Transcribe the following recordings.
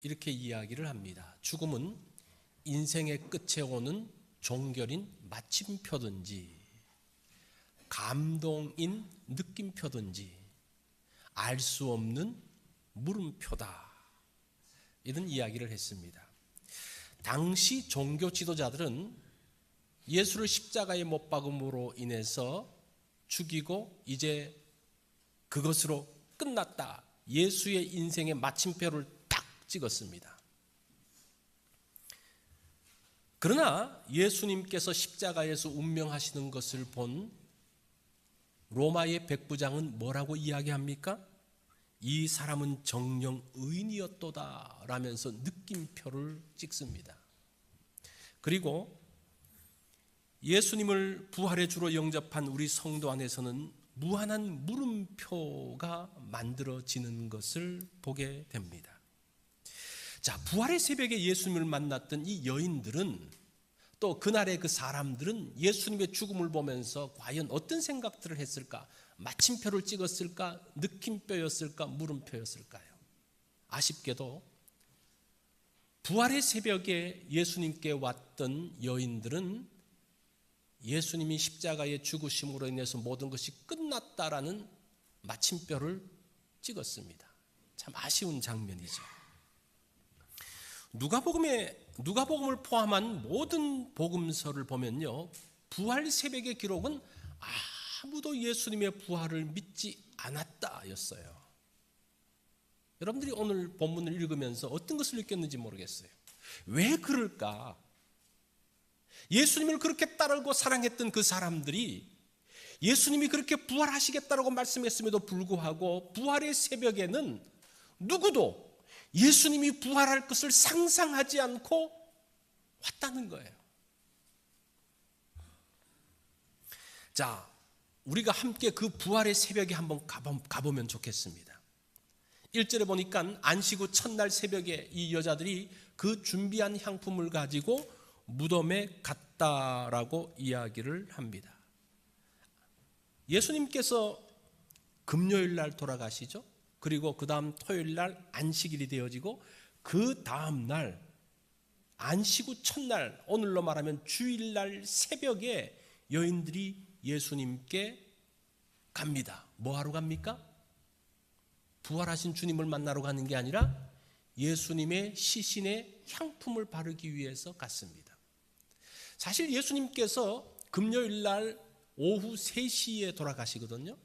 이렇게 이야기를 합니다. 죽음은 인생의 끝에 오는 종결인 마침표든지 감동인 느낌표든지 알 수 없는 물음표다, 이런 이야기를 했습니다. 당시 종교 지도자들은 예수를 십자가에 못 박음으로 인해서 죽이고 이제 그것으로 끝났다, 예수의 인생의 마침표를 딱 찍었습니다. 그러나 예수님께서 십자가에서 운명하시는 것을 본 로마의 백부장은 뭐라고 이야기합니까? 이 사람은 정령 의인이었도다 라면서 느낌표를 찍습니다. 그리고 예수님을 부활의 주로 영접한 우리 성도 안에서는 무한한 물음표가 만들어지는 것을 보게 됩니다. 자, 부활의 새벽에 예수님을 만났던 이 여인들은, 또 그날의 그 사람들은 예수님의 죽음을 보면서 과연 어떤 생각들을 했을까? 마침표를 찍었을까? 느낌표였을까? 물음표였을까요? 아쉽게도 부활의 새벽에 예수님께 왔던 여인들은 예수님이 십자가의 죽으심으로 인해서 모든 것이 끝났다라는 마침표를 찍었습니다. 참 아쉬운 장면이죠. 누가복음을 포함한 모든 복음서를 보면요, 부활 새벽의 기록은 아무도 예수님의 부활을 믿지 않았다였어요. 여러분들이 오늘 본문을 읽으면서 어떤 것을 느꼈는지 모르겠어요. 왜 그럴까? 예수님을 그렇게 따르고 사랑했던 그 사람들이 예수님이 그렇게 부활하시겠다라고 말씀했음에도 불구하고 부활의 새벽에는 누구도 예수님이 부활할 것을 상상하지 않고 왔다는 거예요. 자, 우리가 함께 그 부활의 새벽에 한번 가보면 좋겠습니다. 1절에 보니까 안식 후 첫날 새벽에 이 여자들이 그 준비한 향품을 가지고 무덤에 갔다라고 이야기를 합니다. 예수님께서 금요일 날 돌아가시죠. 그리고 그 다음 토요일 날 안식일이 되어지고 그 다음 날 안식 후 첫날, 오늘로 말하면 주일날 새벽에 여인들이 예수님께 갑니다. 뭐 하러 갑니까? 부활하신 주님을 만나러 가는 게 아니라 예수님의 시신에 향품을 바르기 위해서 갔습니다. 사실 예수님께서 금요일 날 오후 3시에 돌아가시거든요.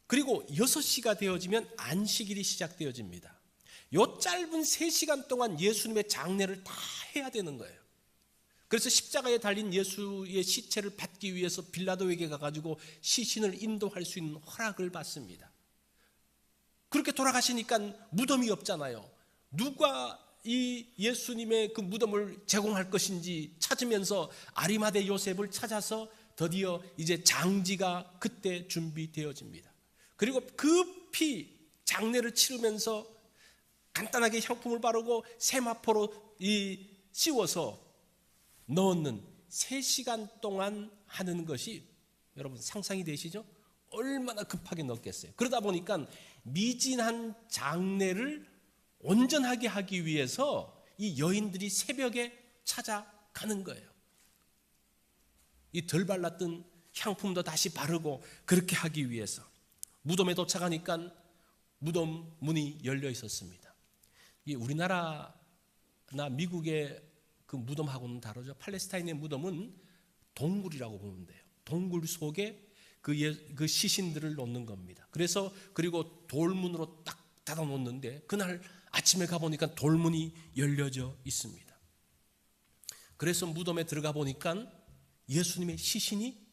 그리고 6시가 되어지면 안식일이 시작되어집니다. 이 짧은 3시간 동안 예수님의 장례를 다 해야 되는 거예요. 그래서 십자가에 달린 예수의 시체를 받기 위해서 빌라도에게 가가지고 시신을 인도할 수 있는 허락을 받습니다. 그렇게 돌아가시니까 무덤이 없잖아요. 누가 이 예수님의 그 무덤을 제공할 것인지 찾으면서 아리마대 요셉을 찾아서 드디어 이제 장지가 그때 준비되어집니다. 그리고 급히 장례를 치르면서 간단하게 향품을 바르고 세마포로 씌워서 넣는 3시간 동안 하는 것이 여러분 상상이 되시죠? 얼마나 급하게 넣겠어요. 그러다 보니까 미진한 장례를 온전하게 하기 위해서 이 여인들이 새벽에 찾아가는 거예요. 이 덜 발랐던 향품도 다시 바르고 그렇게 하기 위해서 무덤에 도착하니까 무덤 문이 열려 있었습니다. 이 우리나라나 미국의 그 무덤하고는 다르죠. 팔레스타인의 무덤은 동굴이라고 보면 돼요. 동굴 속에 그 시신들을 놓는 겁니다. 그리고 돌문으로 딱 닫아 놓는데 그날 아침에 가보니까 돌문이 열려져 있습니다. 그래서 무덤에 들어가 보니까 예수님의 시신이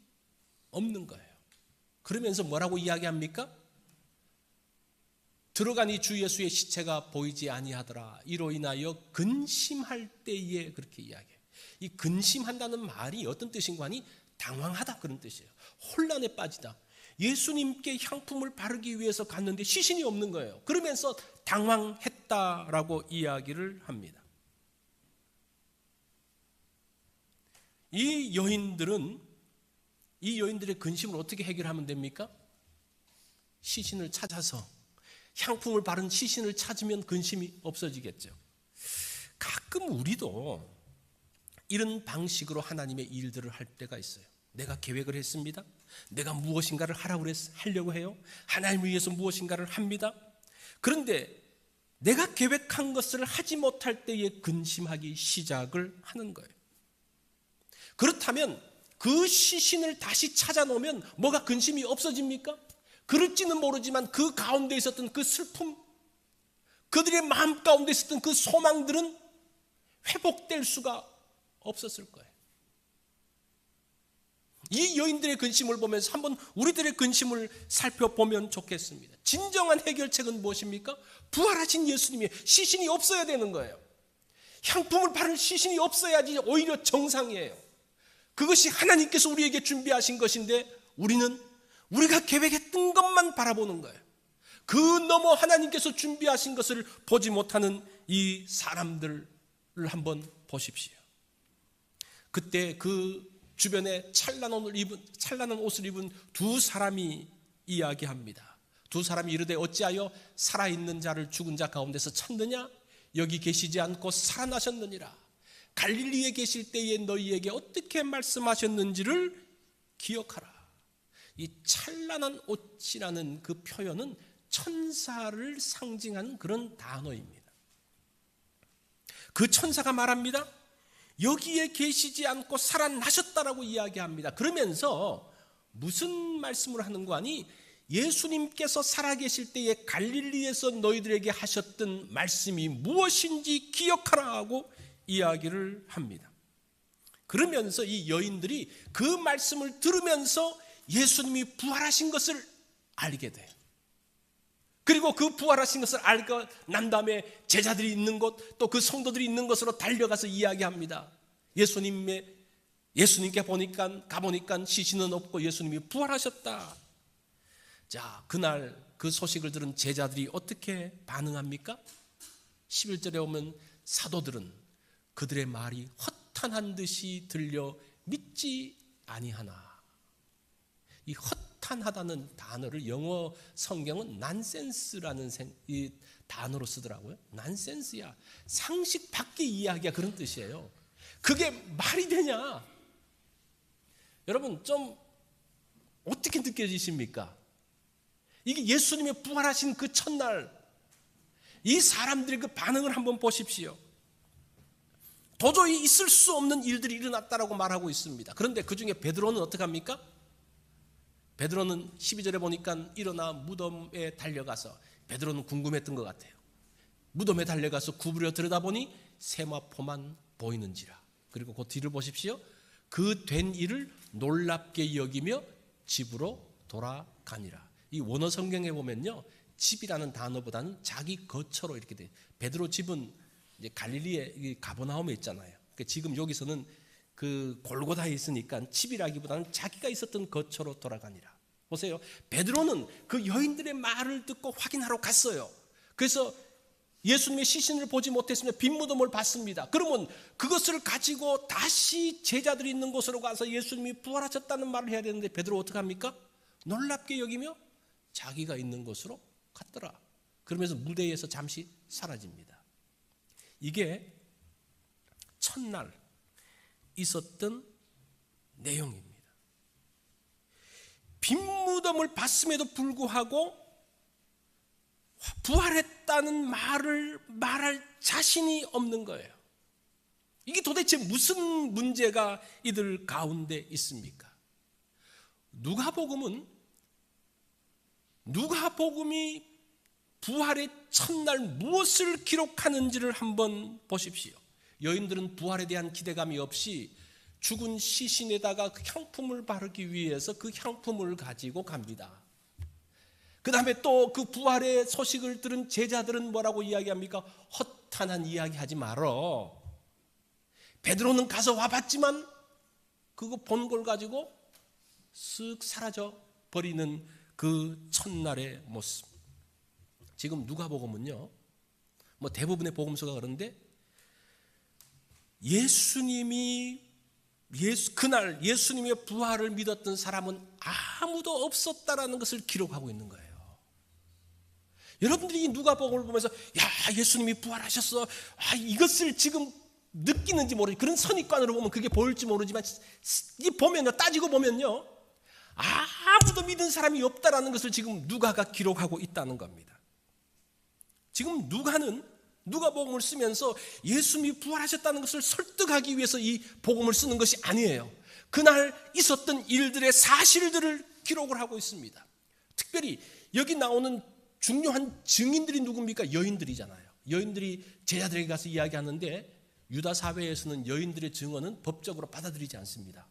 없는 거예요. 그러면서 뭐라고 이야기합니까? 들어가니 주 예수의 시체가 보이지 아니하더라. 이로 인하여 근심할 때에, 그렇게 이야기해요. 이 근심한다는 말이 어떤 뜻인가 하니 당황하다, 그런 뜻이에요. 혼란에 빠지다. 예수님께 향품을 바르기 위해서 갔는데 시신이 없는 거예요. 그러면서 당황했다라고 이야기를 합니다. 이 여인들의 근심을 어떻게 해결하면 됩니까? 시신을 찾아서 향품을 바른 시신을 찾으면 근심이 없어지겠죠. 가끔 우리도 이런 방식으로 하나님의 일들을 할 때가 있어요. 내가 계획을 했습니다. 내가 무엇인가를 하려고 해요. 하나님을 위해서 무엇인가를 합니다. 그런데 내가 계획한 것을 하지 못할 때에 근심하기 시작을 하는 거예요. 그렇다면 그 시신을 다시 찾아놓으면 뭐가 근심이 없어집니까? 그럴지는 모르지만 그 가운데 있었던 그 슬픔, 그들의 마음 가운데 있었던 그 소망들은 회복될 수가 없었을 거예요. 이 여인들의 근심을 보면서 한번 우리들의 근심을 살펴보면 좋겠습니다. 진정한 해결책은 무엇입니까? 부활하신 예수님이 시신이 없어야 되는 거예요. 향품을 바를 시신이 없어야지 오히려 정상이에요. 그것이 하나님께서 우리에게 준비하신 것인데 우리는 우리가 계획했던 것만 바라보는 거예요. 그 너머 하나님께서 준비하신 것을 보지 못하는 이 사람들을 한번 보십시오. 그때 그 주변에 찬란한 옷을 입은 두 사람이 이야기합니다. 두 사람이 이르되 어찌하여 살아있는 자를 죽은 자 가운데서 찾느냐? 여기 계시지 않고 살아나셨느니라. 갈릴리에 계실 때에 너희에게 어떻게 말씀하셨는지를 기억하라. 이 찬란한 옷이라는 그 표현은 천사를 상징하는 그런 단어입니다. 그 천사가 말합니다. 여기에 계시지 않고 살아나셨다라고 이야기합니다. 그러면서 무슨 말씀을 하는 거 아니? 예수님께서 살아계실 때에 갈릴리에서 너희들에게 하셨던 말씀이 무엇인지 기억하라 하고 이야기를 합니다. 그러면서 이 여인들이 그 말씀을 들으면서 예수님이 부활하신 것을 알게 돼요. 그리고 그 부활하신 것을 알고 난 다음에 제자들이 있는 곳, 또 그 성도들이 있는 곳으로 달려가서 이야기합니다. 예수님께 가보니까 시신은 없고 예수님이 부활하셨다. 자, 그날 그 소식을 들은 제자들이 어떻게 반응합니까? 11절에 오면 사도들은 그들의 말이 허탄한 듯이 들려 믿지 아니하나. 이 허탄하다는 단어를 영어 성경은 난센스라는 이 단어로 쓰더라고요. 난센스야. 상식 밖의 이야기야, 그런 뜻이에요. 그게 말이 되냐? 여러분 좀 어떻게 느껴지십니까? 이게 예수님의 부활하신 그 첫날 이 사람들의 그 반응을 한번 보십시오. 도저히 있을 수 없는 일들이 일어났다라고 말하고 있습니다. 그런데 그 중에 베드로는 어떻게 합니까? 베드로는 12절에 보니까 일어나 무덤에 달려가서, 베드로는 궁금했던 것 같아요. 무덤에 달려가서 구부려 들여다보니 세마포만 보이는지라. 그리고 그 뒤를 보십시오. 그 된 일을 놀랍게 여기며 집으로 돌아가니라. 이 원어 성경에 보면요, 집이라는 단어보다는 자기 거처로 이렇게 돼요. 베드로 집은 이제 갈릴리에 가버나움에 있잖아요. 그러니까 지금 여기서는 그 골고다에 있으니까 집이라기보다는 자기가 있었던 거처로 돌아가니라. 보세요. 베드로는 그 여인들의 말을 듣고 확인하러 갔어요. 그래서 예수님의 시신을 보지 못했으면 빈 무덤을 봤습니다. 그러면 그것을 가지고 다시 제자들이 있는 곳으로 가서 예수님이 부활하셨다는 말을 해야 되는데 베드로 어떻게 합니까? 놀랍게 여기며 자기가 있는 곳으로 갔더라. 그러면서 무대에서 잠시 사라집니다. 이게 첫날 있었던 내용입니다. 빈 무덤을 봤음에도 불구하고 부활했다는 말을 말할 자신이 없는 거예요. 이게 도대체 무슨 문제가 이들 가운데 있습니까? 누가복음이 부활의 첫날 무엇을 기록하는지를 한번 보십시오. 여인들은 부활에 대한 기대감이 없이 죽은 시신에다가 그 향품을 바르기 위해서 그 향품을 가지고 갑니다. 그 다음에 또 그 부활의 소식을 들은 제자들은 뭐라고 이야기합니까? 허탄한 이야기 하지 말어. 베드로는 가서 와봤지만 그거 본 걸 가지고 쓱 사라져 버리는 그 첫날의 모습. 지금 누가복음은요, 뭐 대부분의 복음서가 그런데 그날 예수님의 부활을 믿었던 사람은 아무도 없었다라는 것을 기록하고 있는 거예요. 여러분들이 이 누가복음을 보면서 야, 예수님이 부활하셨어. 이것을 지금 느끼는지 모르지. 그런 선입관으로 보면 그게 보일지 모르지만 이 보면요, 따지고 보면요, 아무도 믿은 사람이 없다라는 것을 지금 누가가 기록하고 있다는 겁니다. 지금 누가복음을 쓰면서 예수님이 부활하셨다는 것을 설득하기 위해서 이 복음을 쓰는 것이 아니에요. 그날 있었던 일들의 사실들을 기록을 하고 있습니다. 특별히 여기 나오는 중요한 증인들이 누굽니까? 여인들이잖아요. 여인들이 제자들에게 가서 이야기하는데 유다 사회에서는 여인들의 증언은 법적으로 받아들이지 않습니다.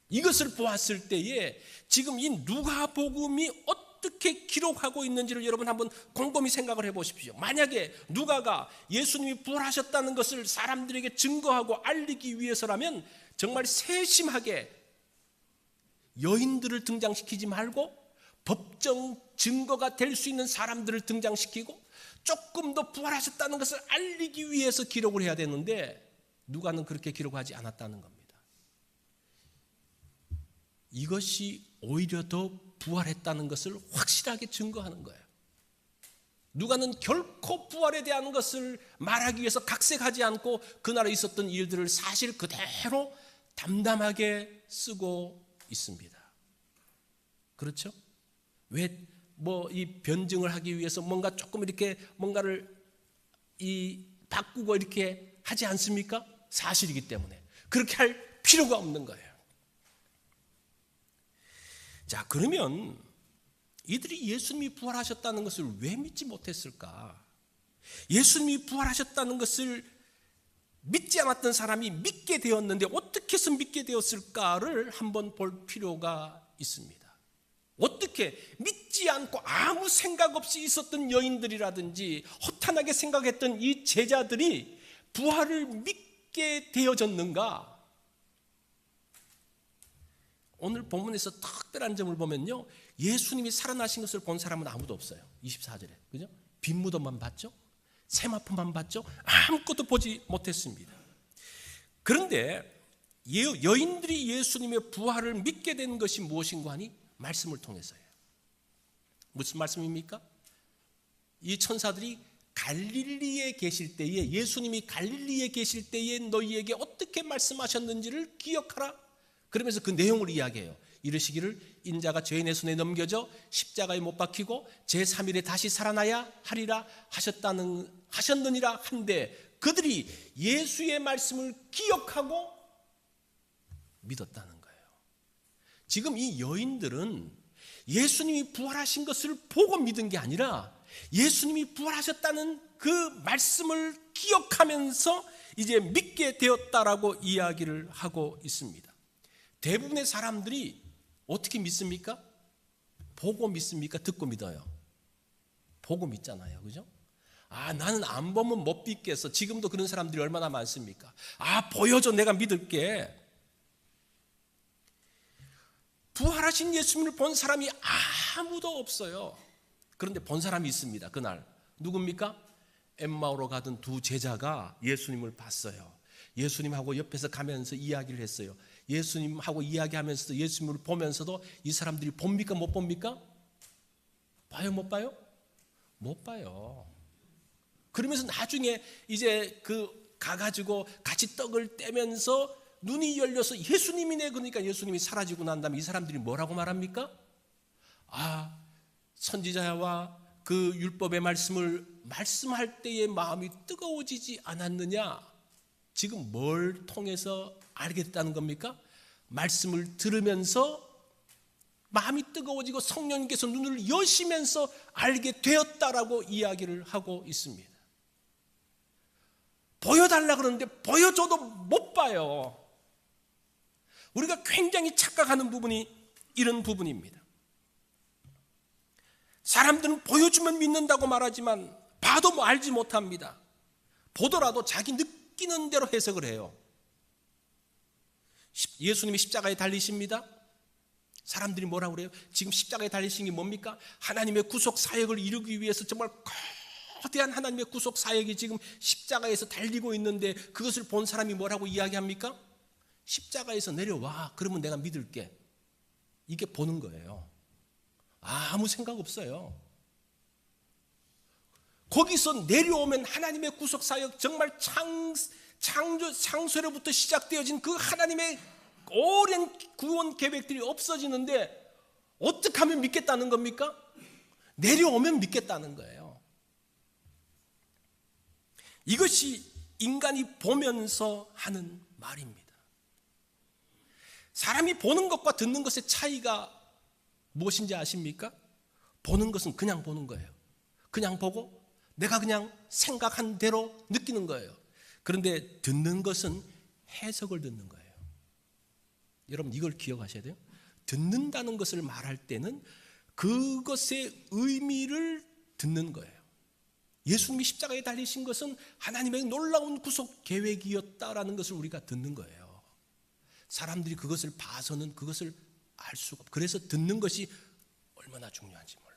이것을 보았을 때에 지금 이 누가복음이 어떻게 기록하고 있는지를 여러분 한번 곰곰이 생각을 해보십시오. 만약에 누가가 예수님이 부활하셨다는 것을 사람들에게 증거하고 알리기 위해서라면 정말 세심하게 여인들을 등장시키지 말고 법정 증거가 될 수 있는 사람들을 등장시키고 조금 더 부활하셨다는 것을 알리기 위해서 기록을 해야 되는데 누가는 그렇게 기록하지 않았다는 겁니다. 이것이 오히려 더 부활했다는 것을 확실하게 증거하는 거예요. 누가는 결코 부활에 대한 것을 말하기 위해서 각색하지 않고 그날에 있었던 일들을 사실 그대로 담담하게 쓰고 있습니다. 그렇죠? 왜 이 변증을 하기 위해서 뭔가 조금 이렇게 뭔가를 바꾸고 이렇게 하지 않습니까? 사실이기 때문에 그렇게 할 필요가 없는 거예요. 자, 그러면 이들이 예수님이 부활하셨다는 것을 왜 믿지 못했을까? 예수님이 부활하셨다는 것을 믿지 않았던 사람이 믿게 되었는데 어떻게 해서 믿게 되었을까를 한번 볼 필요가 있습니다. 어떻게 믿지 않고 아무 생각 없이 있었던 여인들이라든지 허탄하게 생각했던 이 제자들이 부활을 믿게 되어졌는가? 오늘 본문에서 특별한 점을 보면요, 예수님이 살아나신 것을 본 사람은 아무도 없어요. 24절에, 그죠? 빈무덤만 봤죠? 세마포만 봤죠? 아무것도 보지 못했습니다. 그런데 여인들이 예수님의 부활을 믿게 된 것이 무엇인가 하니 말씀을 통해서예요. 무슨 말씀입니까? 이 천사들이 갈릴리에 계실 때에, 예수님이 갈릴리에 계실 때에 너희에게 어떻게 말씀하셨는지를 기억하라. 그러면서 그 내용을 이야기해요. 이르시기를 인자가 죄인의 손에 넘겨져 십자가에 못 박히고 제3일에 다시 살아나야 하리라 하셨느니라 한데 그들이 예수의 말씀을 기억하고 믿었다는 거예요. 지금 이 여인들은 예수님이 부활하신 것을 보고 믿은 게 아니라 예수님이 부활하셨다는 그 말씀을 기억하면서 이제 믿게 되었다라고 이야기를 하고 있습니다. 대부분의 사람들이 어떻게 믿습니까? 보고 믿습니까? 듣고 믿어요? 보고 믿잖아요. 그죠? 나는 안 보면 못 믿겠어. 지금도 그런 사람들이 얼마나 많습니까? 보여줘, 내가 믿을게. 부활하신 예수님을 본 사람이 아무도 없어요. 그런데 본 사람이 있습니다. 그날 누굽니까? 엠마오로 가던 두 제자가 예수님을 봤어요. 예수님하고 옆에서 가면서 이야기를 했어요. 예수님하고 이야기하면서도 예수님을 보면서도 이 사람들이 봅니까? 못 봅니까? 봐요? 못 봐요? 못 봐요. 그러면서 나중에 이제 가가지고 같이 떡을 떼면서 눈이 열려서 예수님이네. 그러니까 예수님이 사라지고 난 다음에 이 사람들이 뭐라고 말합니까? 선지자와 그 율법의 말씀을 말씀할 때의 마음이 뜨거워지지 않았느냐? 지금 뭘 통해서 알게 됐다는 겁니까? 말씀을 들으면서 마음이 뜨거워지고 성령님께서 눈을 여시면서 알게 되었다라고 이야기를 하고 있습니다. 보여달라 그러는데 보여줘도 못 봐요. 우리가 굉장히 착각하는 부분이 이런 부분입니다. 사람들은 보여주면 믿는다고 말하지만 봐도 알지 못합니다. 보더라도 자기 느끼는 대로 해석을 해요. 예수님이 십자가에 달리십니다. 사람들이 뭐라고 그래요? 지금 십자가에 달리신 게 뭡니까? 하나님의 구속 사역을 이루기 위해서 정말 거대한 하나님의 구속 사역이 지금 십자가에서 달리고 있는데 그것을 본 사람이 뭐라고 이야기합니까? 십자가에서 내려와. 그러면 내가 믿을게. 이게 보는 거예요. 아무 생각 없어요. 거기서 내려오면 하나님의 구속사역, 정말 창세로부터 시작되어진 그 하나님의 오랜 구원 계획들이 없어지는데 어떻게 하면 믿겠다는 겁니까? 내려오면 믿겠다는 거예요. 이것이 인간이 보면서 하는 말입니다. 사람이 보는 것과 듣는 것의 차이가 무엇인지 아십니까? 보는 것은 그냥 보는 거예요. 그냥 보고 내가 그냥 생각한 대로 느끼는 거예요. 그런데 듣는 것은 해석을 듣는 거예요. 여러분 이걸 기억하셔야 돼요. 듣는다는 것을 말할 때는 그것의 의미를 듣는 거예요. 예수님이 십자가에 달리신 것은 하나님의 놀라운 구속 계획이었다라는 것을 우리가 듣는 거예요. 사람들이 그것을 봐서는 그것을 알 수가 없어요. 그래서 듣는 것이 얼마나 중요한지 몰라요.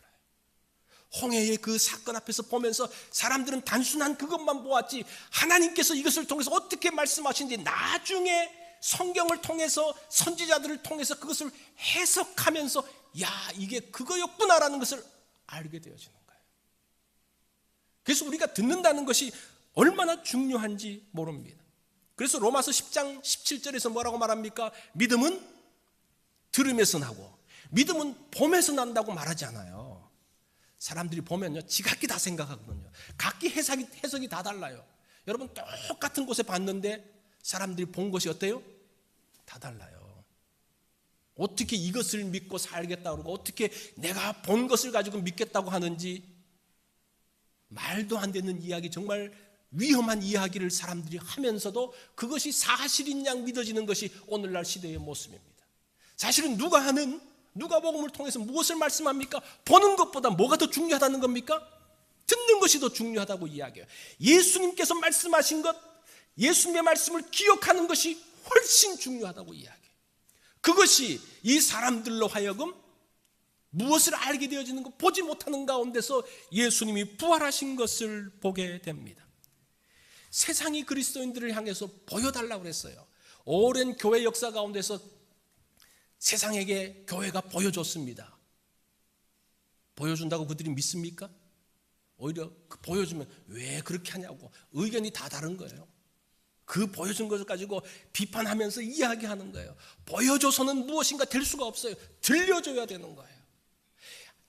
홍해의 그 사건 앞에서 보면서 사람들은 단순한 그것만 보았지 하나님께서 이것을 통해서 어떻게 말씀하신지 나중에 성경을 통해서 선지자들을 통해서 그것을 해석하면서 야 이게 그거였구나라는 것을 알게 되어지는 거예요. 그래서 우리가 듣는다는 것이 얼마나 중요한지 모릅니다. 그래서 로마서 10장 17절에서 뭐라고 말합니까? 믿음은 들음에서 나고 믿음은 봄에서 난다고 말하지 않아요. 사람들이 보면요 지각기 다 생각하거든요. 각기 해석이 다 달라요. 여러분 똑같은 곳에 봤는데 사람들이 본 것이 어때요? 다 달라요. 어떻게 이것을 믿고 살겠다고 그러고 어떻게 내가 본 것을 가지고 믿겠다고 하는지 말도 안 되는 이야기, 정말 위험한 이야기를 사람들이 하면서도 그것이 사실인 양 믿어지는 것이 오늘날 시대의 모습입니다. 사실은 누가복음을 통해서 무엇을 말씀합니까? 보는 것보다 뭐가 더 중요하다는 겁니까? 듣는 것이 더 중요하다고 이야기해요. 예수님께서 말씀하신 것, 예수님의 말씀을 기억하는 것이 훨씬 중요하다고 이야기해요. 그것이 이 사람들로 하여금 무엇을 알게 되어지는 것, 보지 못하는 가운데서 예수님이 부활하신 것을 보게 됩니다. 세상이 그리스도인들을 향해서 보여달라고 그랬어요. 오랜 교회 역사 가운데서 세상에게 교회가 보여줬습니다. 보여준다고 그들이 믿습니까? 오히려 보여주면 왜 그렇게 하냐고 의견이 다 다른 거예요. 그 보여준 것을 가지고 비판하면서 이야기하는 거예요. 보여줘서는 무엇인가 될 수가 없어요. 들려줘야 되는 거예요.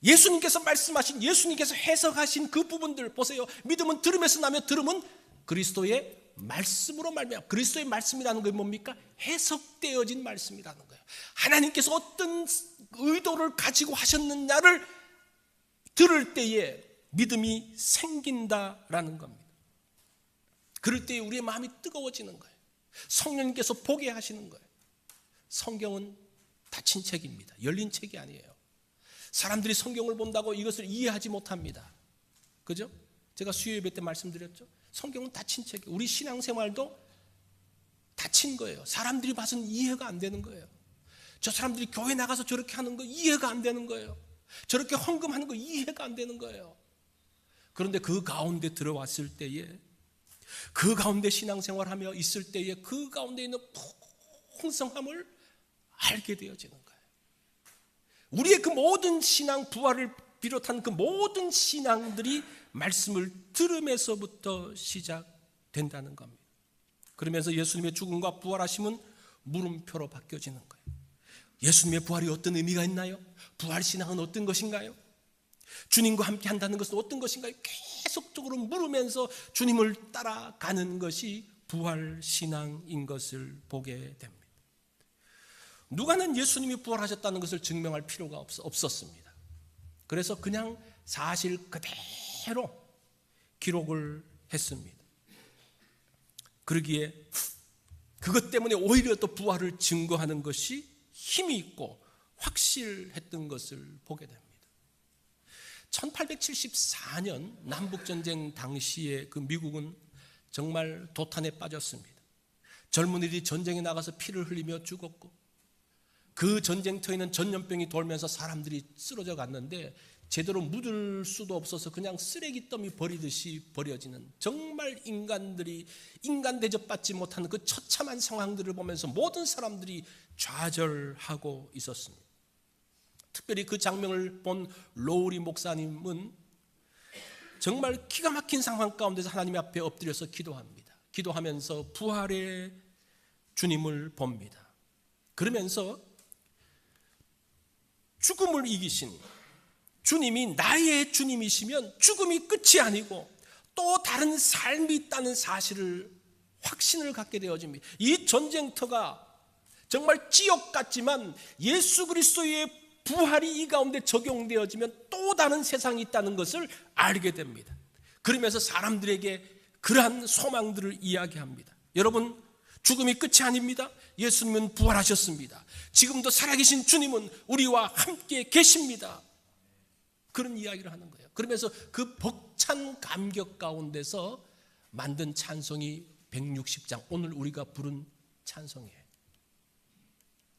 예수님께서 말씀하신, 예수님께서 해석하신 그 부분들 보세요. 믿음은 들음에서 나며 들음은 그리스도의 말씀으로 말미암아. 그리스도의 말씀이라는 게 뭡니까? 해석되어진 말씀이라는 거예요. 하나님께서 어떤 의도를 가지고 하셨느냐를 들을 때에 믿음이 생긴다라는 겁니다. 그럴 때 우리의 마음이 뜨거워지는 거예요. 성령님께서 보게 하시는 거예요. 성경은 닫힌 책입니다. 열린 책이 아니에요. 사람들이 성경을 본다고 이것을 이해하지 못합니다. 그죠? 제가 수요예배 때 말씀드렸죠. 성경은 닫힌 책이에요. 우리 신앙생활도 닫힌 거예요. 사람들이 봐서는 이해가 안 되는 거예요. 저 사람들이 교회 나가서 저렇게 하는 거 이해가 안 되는 거예요. 저렇게 헌금하는 거 이해가 안 되는 거예요. 그런데 그 가운데 들어왔을 때에, 그 가운데 신앙생활하며 있을 때에 그 가운데 있는 풍성함을 알게 되어지는 거예요. 우리의 그 모든 신앙, 부활을 비롯한 그 모든 신앙들이 말씀을 들음에서부터 시작된다는 겁니다. 그러면서 예수님의 죽음과 부활하심은 물음표로 바뀌어지는 거예요. 예수님의 부활이 어떤 의미가 있나요? 부활신앙은 어떤 것인가요? 주님과 함께 한다는 것은 어떤 것인가요? 계속적으로 물으면서 주님을 따라가는 것이 부활신앙인 것을 보게 됩니다. 누가는 예수님이 부활하셨다는 것을 증명할 필요가 없었습니다. 그래서 그냥 사실 그대로 기록을 했습니다. 그러기에 그것 때문에 오히려 또 부활을 증거하는 것이 힘이 있고 확실했던 것을 보게 됩니다. 1874년 남북전쟁 당시에 그 미국은 정말 도탄에 빠졌습니다. 젊은이들이 전쟁에 나가서 피를 흘리며 죽었고, 그 전쟁터에는 전염병이 돌면서 사람들이 쓰러져 갔는데 제대로 묻을 수도 없어서 그냥 쓰레기 더미 버리듯이 버려지는, 정말 인간 대접받지 못하는 그 처참한 상황들을 보면서 모든 사람들이 좌절하고 있었습니다. 특별히 그 장면을 본 로우리 목사님은 정말 기가 막힌 상황 가운데서 하나님 앞에 엎드려서 기도합니다. 기도하면서 부활의 주님을 봅니다. 그러면서 죽음을 이기신 주님이 나의 주님이시면 죽음이 끝이 아니고 또 다른 삶이 있다는 사실을 확신을 갖게 되어집니다. 이 전쟁터가 정말 지옥 같지만 예수 그리스도의 부활이 이 가운데 적용되어지면 또 다른 세상이 있다는 것을 알게 됩니다. 그러면서 사람들에게 그러한 소망들을 이야기합니다. 여러분, 죽음이 끝이 아닙니다. 예수님은 부활하셨습니다. 지금도 살아계신 주님은 우리와 함께 계십니다. 그런 이야기를 하는 거예요. 그러면서 그 벅찬 감격 가운데서 만든 찬송이 160장, 오늘 우리가 부른 찬송이에요.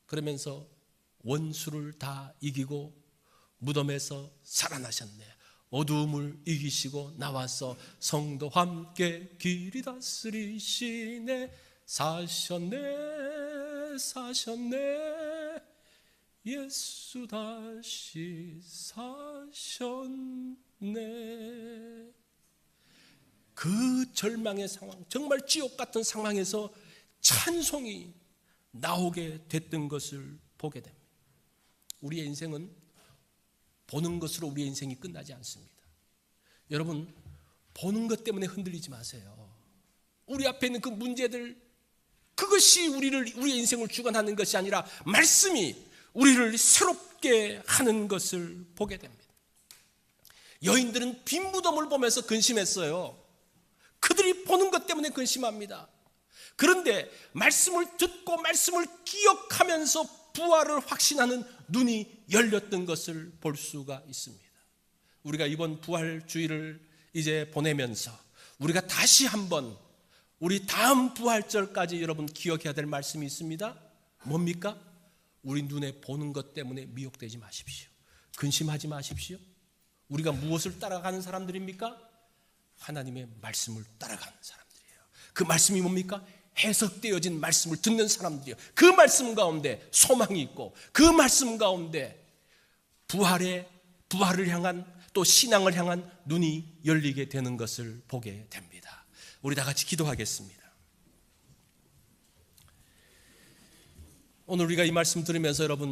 그러면서 원수를 다 이기고 무덤에서 살아나셨네. 어두움을 이기시고 나와서 성도와 함께 길이 다스리시네. 사셨네 사셨네 예수 다시 사셨네. 그 절망의 상황, 정말 지옥 같은 상황에서 찬송이 나오게 됐던 것을 보게 됩니다. 우리의 인생은 보는 것으로 우리의 인생이 끝나지 않습니다. 여러분, 보는 것 때문에 흔들리지 마세요. 우리 앞에 있는 그 문제들, 그것이 우리의 인생을 주관하는 것이 아니라 말씀이 우리를 새롭게 하는 것을 보게 됩니다. 여인들은 빈 무덤을 보면서 근심했어요. 그들이 보는 것 때문에 근심합니다. 그런데 말씀을 듣고 말씀을 기억하면서 부활을 확신하는 눈이 열렸던 것을 볼 수가 있습니다. 우리가 이번 부활 주일을 이제 보내면서 우리가 다시 한번 우리 다음 부활절까지 여러분 기억해야 될 말씀이 있습니다. 뭡니까? 우리 눈에 보는 것 때문에 미혹되지 마십시오. 근심하지 마십시오. 우리가 무엇을 따라가는 사람들입니까? 하나님의 말씀을 따라가는 사람들이에요. 그 말씀이 뭡니까? 해석되어진 말씀을 듣는 사람들이에요. 그 말씀 가운데 소망이 있고 그 말씀 가운데 부활을 향한 또 신앙을 향한 눈이 열리게 되는 것을 보게 됩니다. 우리 다 같이 기도하겠습니다. 오늘 우리가 이 말씀 들으면서 여러분